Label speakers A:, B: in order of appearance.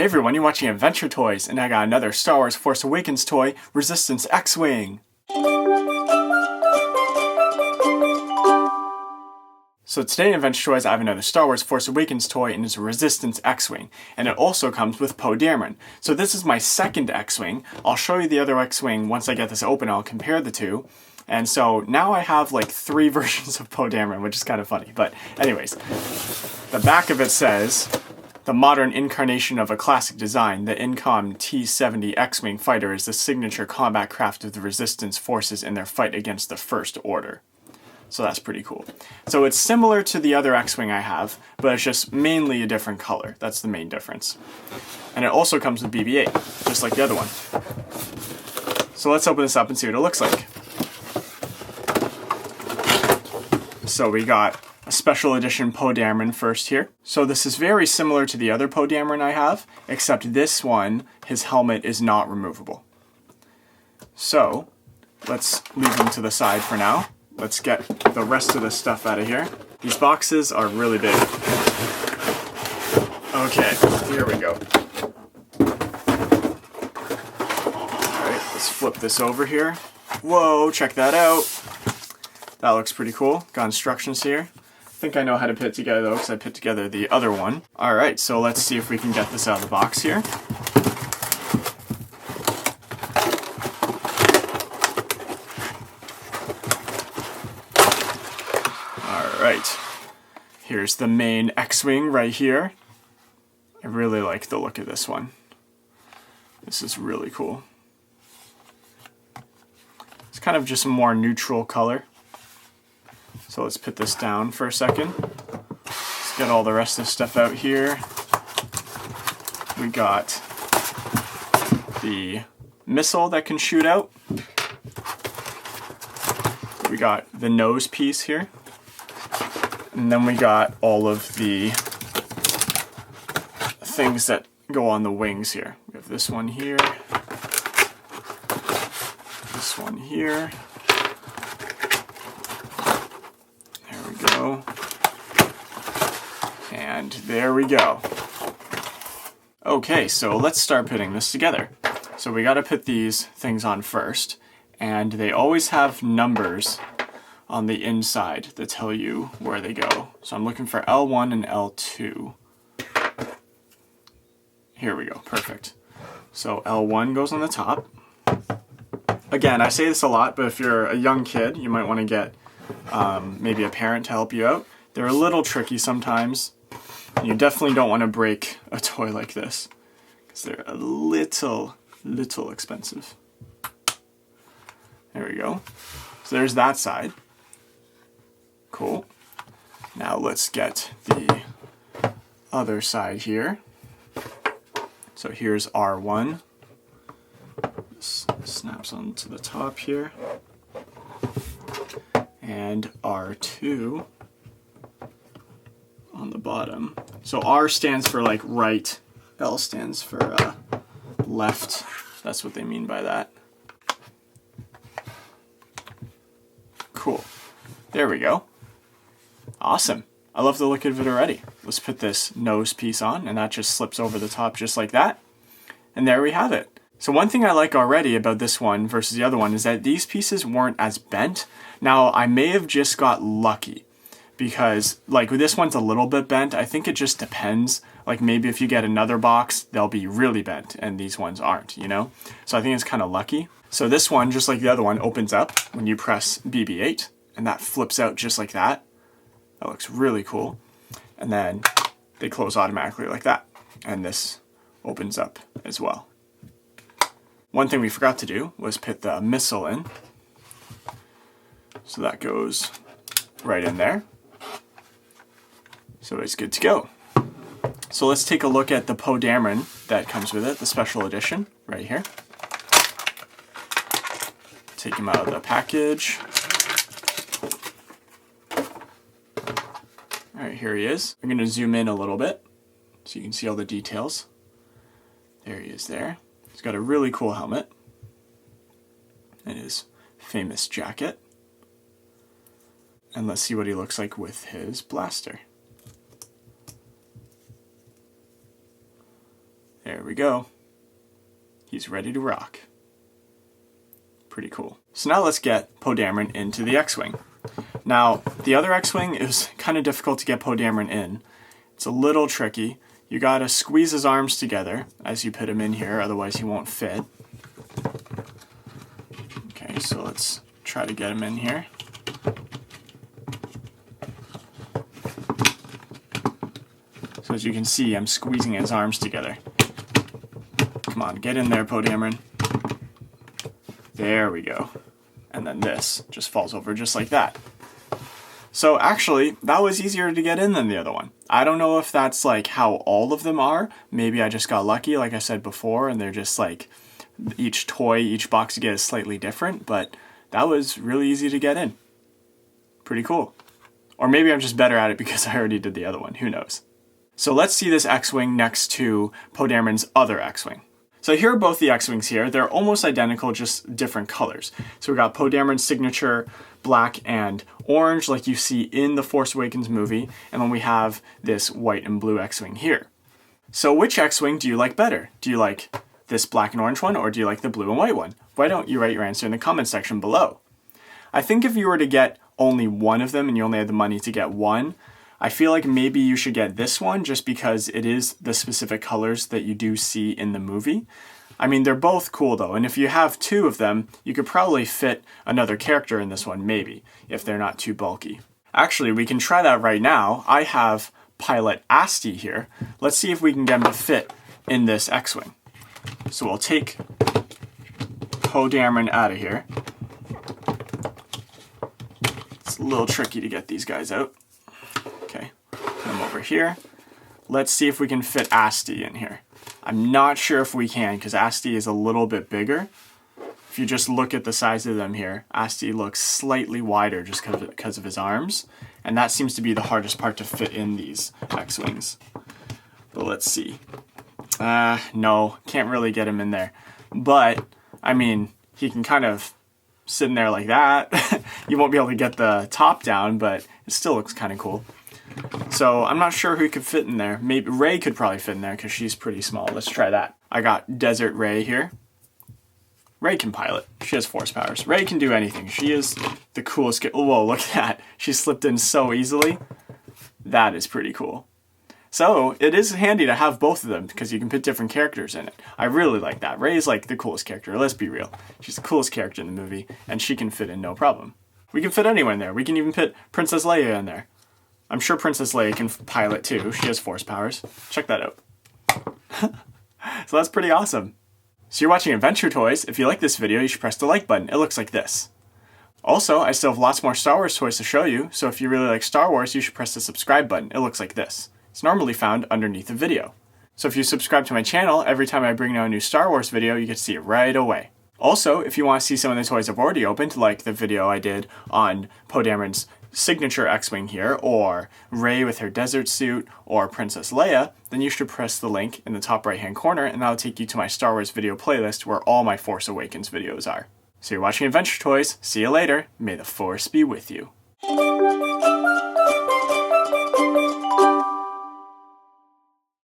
A: Hey everyone, you're watching Adventure Toys, and I got another Star Wars Force Awakens toy, Resistance X-Wing. So today in Adventure Toys, I have another Star Wars Force Awakens toy, and it's a Resistance X-Wing. And it also comes with Poe Dameron. So this is my second X-Wing. I'll show you the other X-Wing once I get this open. I'll compare the two. And so now I have like 3 versions of Poe Dameron, which is kind of funny. But anyways, the back of it says, the modern incarnation of a classic design, the Incom T-70 X-Wing fighter is the signature combat craft of the Resistance forces in their fight against the First Order. So that's pretty cool. So it's similar to the other X-Wing I have, but it's just mainly a different color. That's the main difference. And it also comes with BB-8, just like the other one. So let's open this up and see what it looks like. So we got a Special Edition Poe Dameron first here. So this is very similar to the other Poe Dameron I have, except this one, his helmet is not removable. So let's leave him to the side for now. Let's get the rest of the stuff out of here. These boxes are really big. Okay, here we go. Alright, let's flip this over here. Whoa, check that out. That looks pretty cool. Got instructions here. I think I know how to put it together though, because I put together the other one. Alright, so let's see if we can get this out of the box here. Alright, here's the main X-Wing right here. I really like the look of this one. This is really cool. It's kind of just a more neutral color. So let's put this down for a second. Let's get all the rest of the stuff out here. We got the missile that can shoot out. We got the nose piece here. And then we got all of the things that go on the wings here. We have this one here. This one here. And there we go. Okay, so let's start putting this together. So we gotta put these things on first, and they always have numbers on the inside that tell you where they go. So I'm looking for L1 and L2. Here we go, perfect. So L1 goes on the top. Again, I say this a lot, but if you're a young kid, you might want to get maybe a parent to help you out. They're a little tricky sometimes. You definitely don't want to break a toy like this, because they're a little expensive. There we go. So there's that side. Cool. Now let's get the other side here. So here's R1. This snaps onto the top here. And R2 on the bottom. So R stands for like right, L stands for left. That's what they mean by that. Cool. There we go. Awesome. I love the look of it already. Let's put this nose piece on, and that just slips over the top just like that. And there we have it. So one thing I like already about this one versus the other one is that these pieces weren't as bent. Now, I may have just got lucky because, like, this one's a little bit bent. I think it just depends. Like, maybe if you get another box, they'll be really bent, and these ones aren't, you know? So I think it's kind of lucky. So this one, just like the other one, opens up when you press BB-8, and that flips out just like that. That looks really cool. And then they close automatically like that. And this opens up as well. One thing we forgot to do was put the missile in. So that goes right in there. So it's good to go. So let's take a look at the Poe Dameron that comes with it, the Special Edition, right here. Take him out of the package. Alright, here he is. I'm going to zoom in a little bit so you can see all the details. There he is there. He's got a really cool helmet and his famous jacket. And let's see what he looks like with his blaster. There we go. He's ready to rock. Pretty cool. So now let's get Poe Dameron into the X-Wing. Now, the other X-Wing is kind of difficult to get Poe Dameron in. It's a little tricky. You gotta squeeze his arms together as you put him in here, otherwise he won't fit. Okay, so let's try to get him in here. So as you can see, I'm squeezing his arms together. Come on, get in there, Poe Dameron. There we go. And then this just falls over just like that. So actually, that was easier to get in than the other one. I don't know if that's like how all of them are. Maybe I just got lucky, like I said before, and they're just like each toy, each box you get is slightly different, but that was really easy to get in. Pretty cool. Or maybe I'm just better at it because I already did the other one. Who knows? So let's see this X-Wing next to Poe Dameron's other X-Wing. So here are both the X-Wings here. They're almost identical, just different colors. So we got Poe Dameron's signature black and orange like you see in the Force Awakens movie, and then we have this white and blue X-Wing here. So which X-Wing do you like better? Do you like this black and orange one, or do you like the blue and white one? Why don't you write your answer in the comment section below? I think if you were to get only one of them and you only had the money to get one, I feel like maybe you should get this one just because it is the specific colors that you do see in the movie. I mean, they're both cool though, and if you have two of them, you could probably fit another character in this one, maybe, if they're not too bulky. Actually, we can try that right now. I have Pilot Asti here. Let's see if we can get him to fit in this X-Wing. So we'll take Poe Dameron out of here. It's a little tricky to get these guys out. Okay, put them over here. Let's see if we can fit Asti in here. I'm not sure if we can because Asti is a little bit bigger. If you just look at the size of them here, Asti looks slightly wider just because of his arms. And that seems to be the hardest part to fit in these X-Wings. But let's see. No, can't really get him in there. But, I mean, he can kind of sit in there like that. You won't be able to get the top down, but it still looks kind of cool. So I'm not sure who could fit in there. Maybe Rey could probably fit in there because she's pretty small. Let's try that. I got Desert Rey here. Rey can pilot. She has force powers. Rey can do anything. She is the coolest. Whoa, look at that. She slipped in so easily. That is pretty cool. So it is handy to have both of them because you can put different characters in it. I really like that. Rey is like the coolest character. Let's be real. She's the coolest character in the movie and she can fit in no problem. We can fit anyone in there. We can even put Princess Leia in there. I'm sure Princess Leia can pilot too. She has force powers. Check that out. So that's pretty awesome. So you're watching Adventure Toys. If you like this video, you should press the like button. It looks like this. Also, I still have lots more Star Wars toys to show you, so if you really like Star Wars, you should press the subscribe button. It looks like this. It's normally found underneath the video. So if you subscribe to my channel, every time I bring out a new Star Wars video, you get to see it right away. Also, if you want to see some of the toys I've already opened, like the video I did on Poe Dameron's signature X-Wing here, or Rey with her desert suit, or Princess Leia, then you should press the link in the top right hand corner and that'll take you to my Star Wars video playlist where all my Force Awakens videos are. So you're watching Adventure Toys. See you later. May the Force be with you.